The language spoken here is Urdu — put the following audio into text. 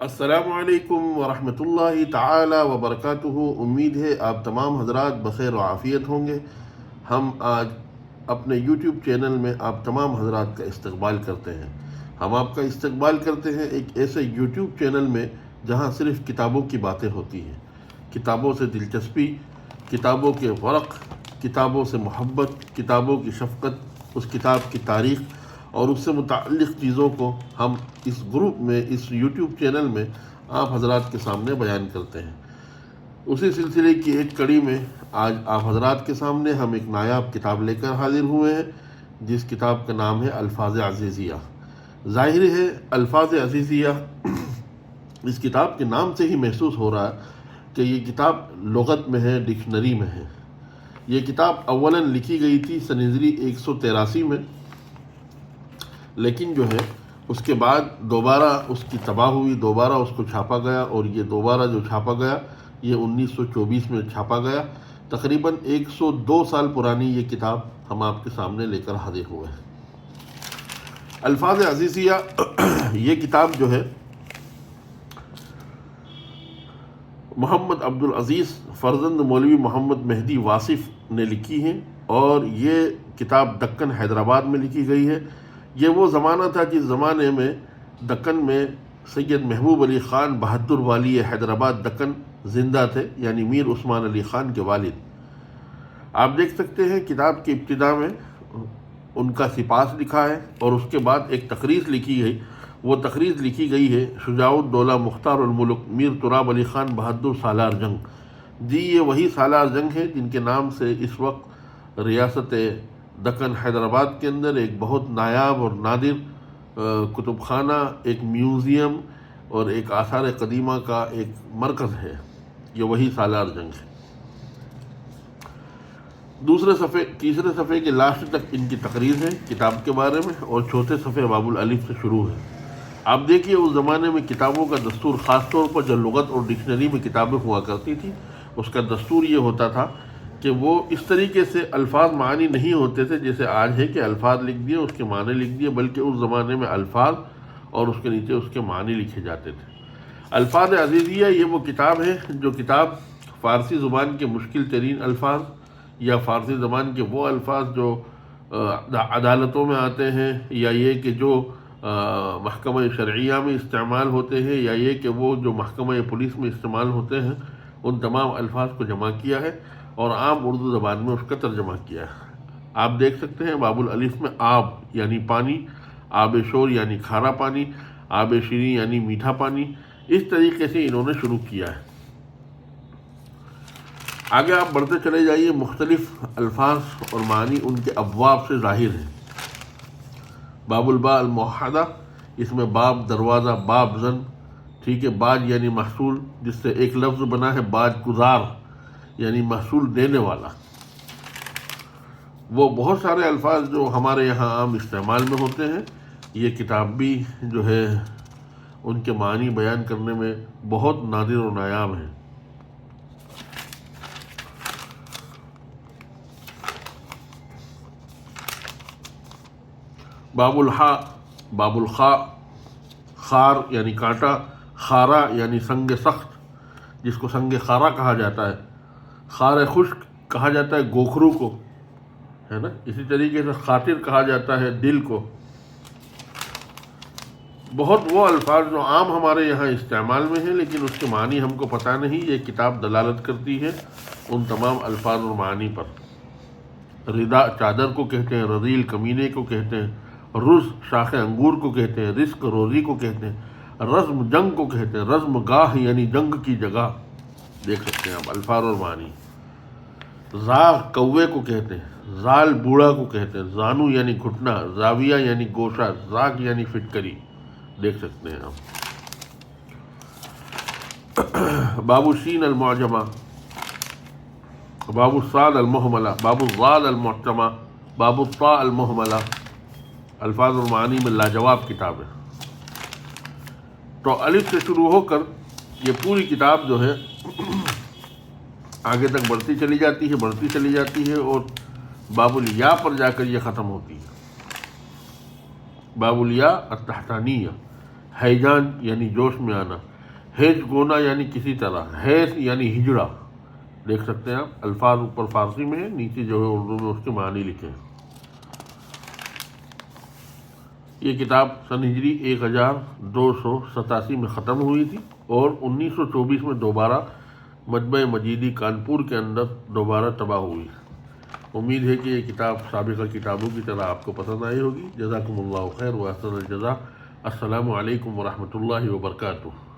السلام علیکم ورحمۃ اللہ تعالی وبرکاتہ۔ امید ہے آپ تمام حضرات بخیر و عافیت ہوں گے۔ ہم آج اپنے یوٹیوب چینل میں آپ تمام حضرات کا استقبال کرتے ہیں۔ ہم آپ کا استقبال کرتے ہیں ایک ایسے یوٹیوب چینل میں جہاں صرف کتابوں کی باتیں ہوتی ہیں، کتابوں سے دلچسپی، کتابوں کے ورق، کتابوں سے محبت، کتابوں کی شفقت، اس کتاب کی تاریخ اور اس سے متعلق چیزوں کو ہم اس گروپ میں، اس یوٹیوب چینل میں آپ حضرات کے سامنے بیان کرتے ہیں۔ اسی سلسلے کی ایک کڑی میں آج آپ حضرات کے سامنے ہم ایک نایاب کتاب لے کر حاضر ہوئے ہیں، جس کتاب کا نام ہے الفاظ عزیزیہ۔ ظاہر ہے الفاظ عزیزیہ اس کتاب کے نام سے ہی محسوس ہو رہا ہے کہ یہ کتاب لغت میں ہے، ڈکشنری میں ہے۔ یہ کتاب اولاً لکھی گئی تھی سن ہجری 183 میں، لیکن جو ہے اس کے بعد دوبارہ اس کی طبع ہوئی، دوبارہ اس کو چھاپا گیا، اور یہ دوبارہ جو چھاپا گیا یہ 1924 میں چھاپا گیا۔ تقریباً 102 سال پرانی یہ کتاب ہم آپ کے سامنے لے کر حاضر ہوئے ہیں۔ الفاظ عزیزیہ یہ کتاب جو ہے محمد عبدالعزیز فرزند مولوی محمد مہدی واصف نے لکھی ہے، اور یہ کتاب دکن حیدرآباد میں لکھی گئی ہے۔ یہ وہ زمانہ تھا جس زمانے میں دکن میں سید محبوب علی خان بہادر والی حیدرآباد دکن زندہ تھے، یعنی میر عثمان علی خان کے والد۔ آپ دیکھ سکتے ہیں کتاب کی ابتدا میں ان کا سپاس لکھا ہے، اور اس کے بعد ایک تقریر لکھی گئی۔ وہ تقریر لکھی گئی ہے شجاع الدولہ مختار الملک میر تراب علی خان بہادر سالار جنگ۔ جی یہ وہی سالار جنگ ہے جن کے نام سے اس وقت ریاست دکن حیدرآباد کے اندر ایک بہت نایاب اور نادر کتب خانہ، ایک میوزیم اور ایک آثار قدیمہ کا ایک مرکز ہے۔ یہ وہی سالار جنگ ہے۔ تیسرے صفحے کے لاسٹ تک ان کی تقریر ہے کتاب کے بارے میں، اور چوتھے صفحے باب الالف سے شروع ہے۔ آپ دیکھیے اس زمانے میں کتابوں کا دستور، خاص طور پر جو لغت اور ڈکشنری میں کتابیں ہوا کرتی تھی، اس کا دستور یہ ہوتا تھا کہ وہ اس طریقے سے الفاظ معنی نہیں ہوتے تھے جیسے آج ہے کہ الفاظ لکھ دیے اس کے معنی لکھ دیے، بلکہ اس زمانے میں الفاظ اور اس کے نیچے اس کے معنی لکھے جاتے تھے۔ الفاظ عزیزیہ یہ وہ کتاب ہے جو کتاب فارسی زبان کے مشکل ترین الفاظ، یا فارسی زبان کے وہ الفاظ جو عدالتوں میں آتے ہیں، یا یہ کہ جو محکمہ شرعیہ میں استعمال ہوتے ہیں، یا یہ کہ وہ جو محکمہ پولیس میں استعمال ہوتے ہیں، ان تمام الفاظ کو جمع کیا ہے اور عام اردو زبان میں اس کا ترجمہ کیا ہے۔ آپ دیکھ سکتے ہیں باب الالف میں آب یعنی پانی، آب شور یعنی کھارا پانی، آب شیریں یعنی میٹھا پانی، اس طریقے سے انہوں نے شروع کیا ہے۔ آگے آپ بڑھتے چلے جائیے، مختلف الفاظ اور معنی ان کے ابواب سے ظاہر ہیں۔ باب الباء الموحدہ، اس میں باب دروازہ، باب زن، ٹھیک ہے، باج یعنی محصول، جس سے ایک لفظ بنا ہے باج گزار یعنی محصول دینے والا۔ وہ بہت سارے الفاظ جو ہمارے یہاں عام استعمال میں ہوتے ہیں، یہ کتاب بھی جو ہے ان کے معنی بیان کرنے میں بہت نادر و نایاب ہیں۔ باب الحاء، باب الخاء، خار یعنی کانٹا، خارا یعنی سنگ سخت، جس کو سنگ خارا کہا جاتا ہے۔ خار خشک کہا جاتا ہے گوکھرو کو، ہے نا، اسی طریقے سے خاطر کہا جاتا ہے دل کو۔ بہت وہ الفاظ جو عام ہمارے یہاں استعمال میں ہیں لیکن اس کے معنی ہم کو پتہ نہیں، یہ کتاب دلالت کرتی ہے ان تمام الفاظ اور معنی پر۔ ردا چادر کو کہتے ہیں، رذیل کمینے کو کہتے ہیں، رز شاخ انگور کو کہتے ہیں، رزق روزی کو کہتے ہیں، رزم جنگ کو کہتے ہیں، رزم گاہ یعنی جنگ کی جگہ۔ دیکھ سکتے ہیں آپ الفاظ اور معنی۔ زاغ کوے کو کہتے ہیں، زال بوڑھا کو کہتے ہیں، زانو یعنی گھٹنا، زاویہ یعنی گوشہ، زاگ یعنی فٹکری۔ دیکھ سکتے ہیں آپ۔ باب الشین المعجمہ، باب الصاد المہملہ، باب الضاد المعجمہ، باب الطاء المہملہ۔ الفاظ اور معنی میں لاجواب کتاب ہے۔ تو الف سے شروع ہو کر یہ پوری کتاب جو ہے آگے تک بڑھتی چلی جاتی ہے اور باب الیا پر جا کر یہ ختم ہوتی ہے۔ باب الیا التحتانیہ، ہیجان یعنی جوش میں آنا، ہیج گونا یعنی کسی طرح، ہیج یعنی ہجڑا، دیکھ سکتے ہیں آپ، الفاظ اوپر فارسی میں ہے، نیچے جو ہے اردو میں اس کے معنی لکھے ہیں۔ یہ کتاب سن ہجری 1287 میں ختم ہوئی تھی اور 1924 میں دوبارہ مجمع مجیدی کانپور کے اندر دوبارہ طبع ہوئی۔ امید ہے کہ یہ کتاب سابقہ کتابوں کی طرح آپ کو پسند آئی ہوگی۔ جزاکم اللہ خیر و احسن الجزا۔ السلام علیکم ورحمۃ اللہ وبرکاتہ۔